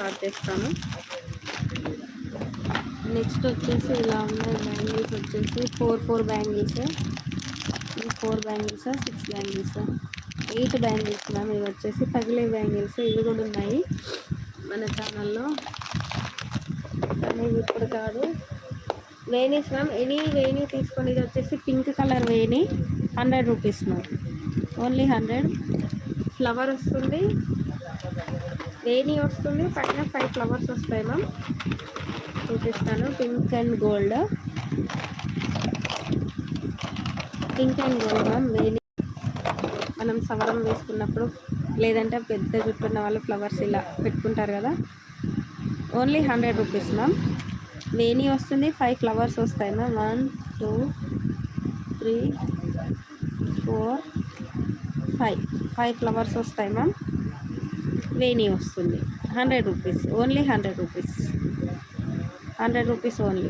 Start చేస్తాను. Next వచ్చేసి ఇలా ఉన్నాయి బ్యాంగిల్స్ వచ్చేసి 4 bangles, 4 bangles, 6 bangles, 8 bangles ma'am. ఇవి వచ్చేసి పగిలే బ్యాంగిల్స్, ఇవి కూడా ఉన్నాయి మన ఛానల్లో, కానీ ఇప్పుడు కాదు. వేణీస్ మ్యామ్, ఎనీ వేణీ తీసుకోండి. ఇది వచ్చేసి పింక్ కలర్ వేణీ, 100 రూపీస్ మ్యామ్, ఓన్లీ 100. ఫ్లవర్ వస్తుంది, వేణీ వస్తుంది, పైన 5 ఫ్లవర్స్ వస్తాయి మ్యామ్. చూపిస్తాను. Pink and gold ma'am. వేణీ మనం సవరం వేసుకున్నప్పుడు లేదంటే పెద్ద జుట్టు ఉన్న వాళ్ళు ఫ్లవర్స్ ఇలా పెట్టుకుంటారు కదా, ఓన్లీ 100 రూపీస్ మ్యామ్. వేణీ వస్తుంది, 5 ఫ్లవర్స్ వస్తాయి మ్యామ్. 1 2 3 4 5 ఫ్లవర్స్ వస్తాయి మ్యామ్. వేణీ వస్తుంది, 100 rupees, only 100 rupees, 100 rupees only.